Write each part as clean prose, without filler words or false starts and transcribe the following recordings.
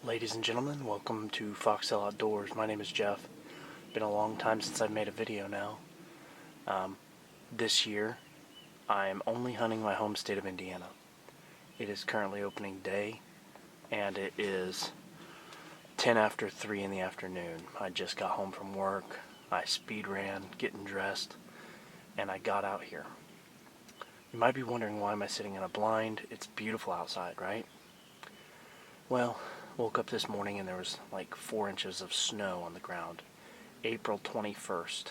Ladies and gentlemen, welcome to Foxhill Outdoors. My name is Jeff. Been a long time since I've made a video now. This year, I am only hunting my home state of Indiana. It is currently opening day, and it is 10 after 3 in the afternoon. I just got home from work. I speed ran, getting dressed, and I got out here. You might be wondering, why am I sitting in a blind? It's beautiful outside, right? Well, woke up this morning and there was like 4 inches of snow on the ground. April 21st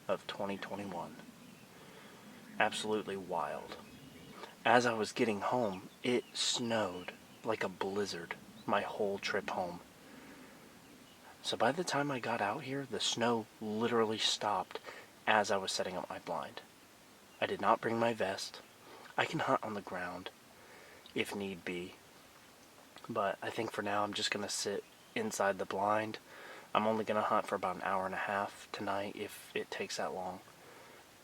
of 2021. Absolutely wild. As I was getting home, it snowed like a blizzard my whole trip home. So by the time I got out here, the snow literally stopped as I was setting up my blind. I did not bring my vest. I can hunt on the ground if need be, but I think for now I'm just going to sit inside the blind. I'm only going to hunt for about an hour and a half tonight if it takes that long.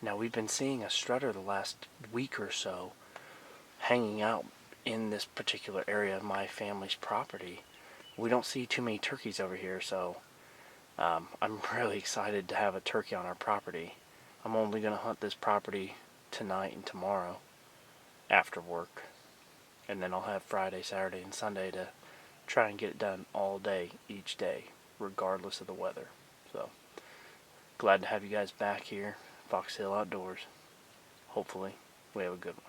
Now, we've been seeing a strutter the last week or so hanging out in this particular area of my family's property. We don't see too many turkeys over here, so I'm really excited to have a turkey on our property. I'm only going to hunt this property tonight and tomorrow after work. And then I'll have Friday, Saturday, and Sunday to try and get it done all day, each day, regardless of the weather. So, glad to have you guys back here, Foxhill Outdoors. Hopefully, we have a good one.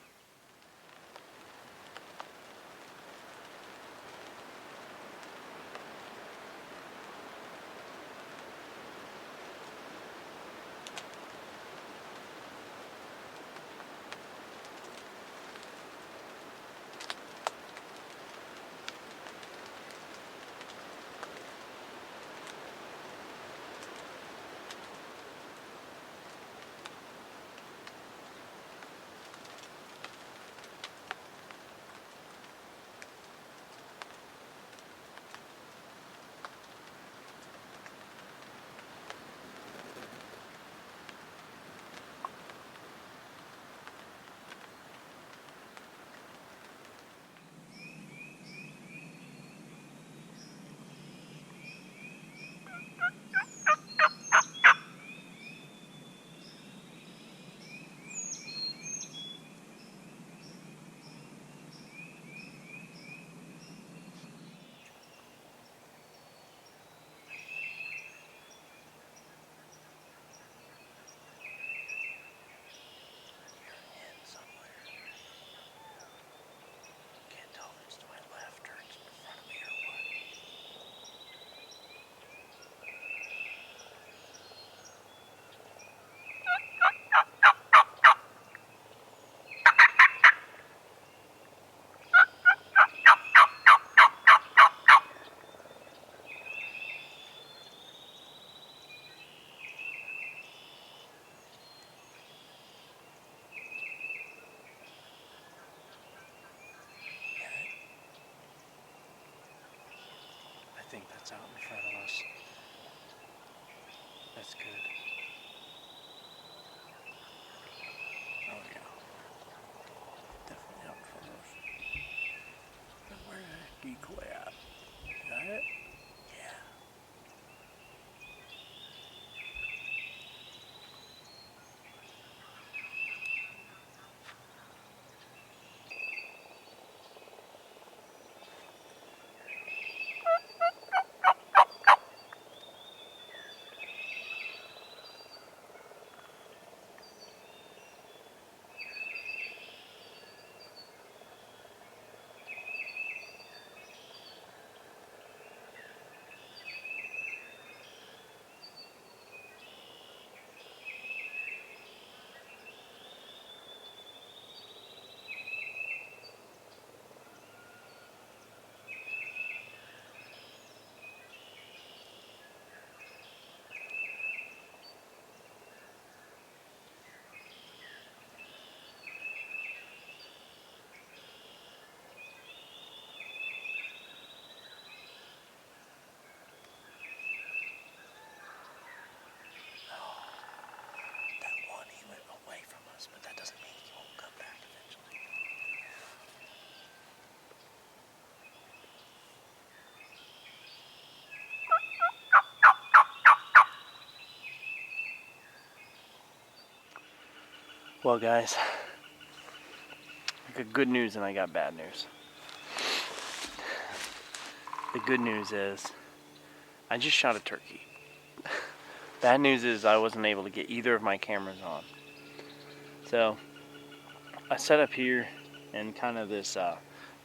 I think that's out in front of us. That's good. Oh yeah. Definitely out in front of us. But where's that decoy at? Is that it? Yeah. Well, guys, I got good news and I got bad news. The good news is I just shot a turkey. Bad news is I wasn't able to get either of my cameras on. So I set up here in kind of this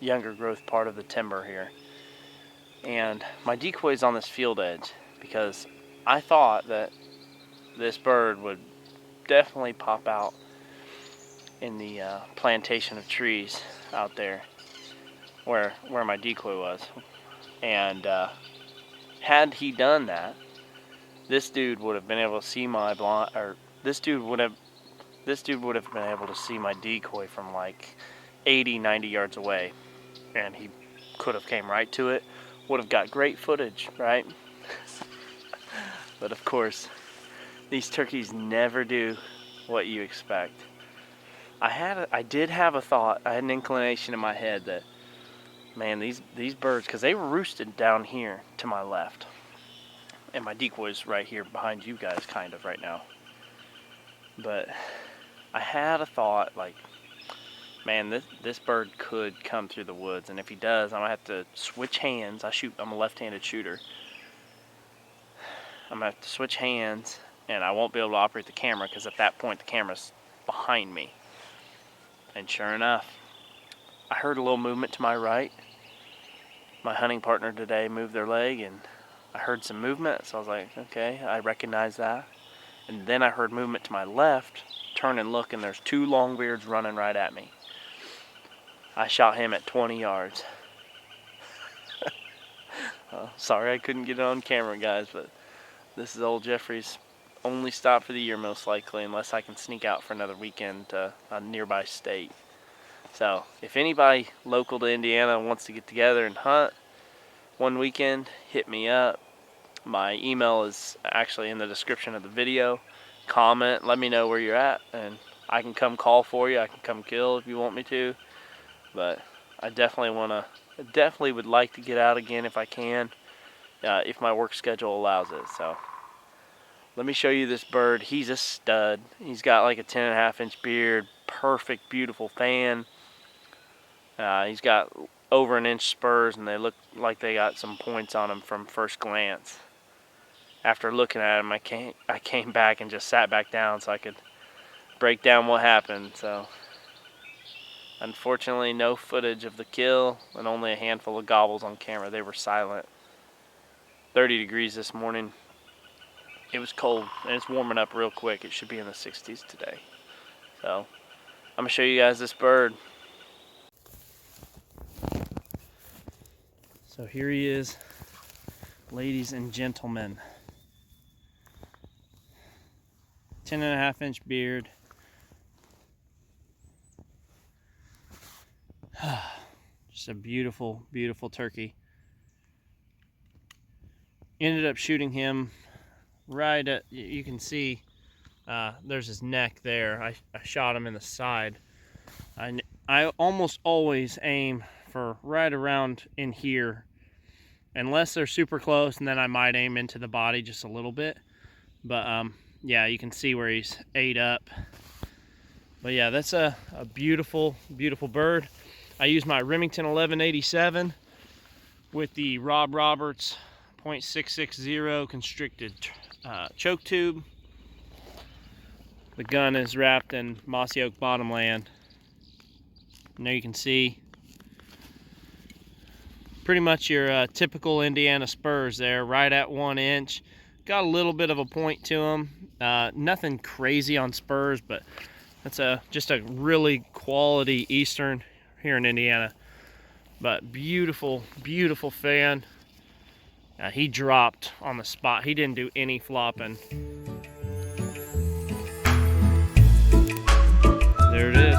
younger growth part of the timber here, and my decoy's on this field edge because I thought that this bird would definitely pop out in the plantation of trees out there where my decoy was. And had he done that, this dude would have been able to see my this dude would have been able to see my decoy from like 80-90 yards away, and he could have came right to it, would have got great footage, right? But of course, these turkeys never do what you expect. I did have a thought, I had an inclination in my head that, man, these birds, because they were roosted down here to my left, and my decoy's right here behind you guys kind of right now. But I had a thought like, man, this bird could come through the woods, and if he does, I'm gonna have to switch hands. I'm a left-handed shooter. I'm gonna have to switch hands, and I won't be able to operate the camera because at that point the camera's behind me. And sure enough, I heard a little movement to my right. My hunting partner today moved their leg, and I heard some movement, so I was like, okay, I recognize that. And then I heard movement to my left, turn and look, and there's two longbeards running right at me. I shot him at 20 yards. Sorry I couldn't get it on camera, guys, but this is old Jeffrey's only stop for the year, most likely, unless I can sneak out for another weekend to a nearby state. So if anybody local to Indiana wants to get together and hunt one weekend, hit me up. My email is actually in the description of the video. Comment, let me know where you're at, and I can come call for you. I can come kill if you want me to. But I definitely would like to get out again if I can, if my work schedule allows it. So let me show you this bird. He's a stud. He's got like a 10.5-inch beard, perfect, beautiful fan. He's got over an inch spurs, and they look like they got some points on them from first glance. After looking at him, I came back and just sat back down so I could break down what happened. So unfortunately, no footage of the kill and only a handful of gobbles on camera. They were silent. 30 degrees this morning. It was cold, and it's warming up real quick. It should be in the 60s today. So I'm gonna show you guys this bird. So here he is, ladies and gentlemen. 10.5-inch beard. Just a beautiful, beautiful turkey. Ended up shooting him right at, you can see there's his neck there. I shot him in the side. I almost always aim for right around in here, unless they're super close, and then I might aim into the body just a little bit. But yeah, you can see where he's ate up. But yeah, that's a beautiful, beautiful bird. I use my Remington 1187 with the Rob Roberts .660 constricted choke tube. The gun is wrapped in mossy oak bottomland. Now you can see pretty much your typical Indiana spurs there, right at 1 inch. Got a little bit of a point to them. Nothing crazy on spurs, but that's just a really quality Eastern here in Indiana. But beautiful, beautiful fan. He dropped on the spot. He didn't do any flopping. There it is.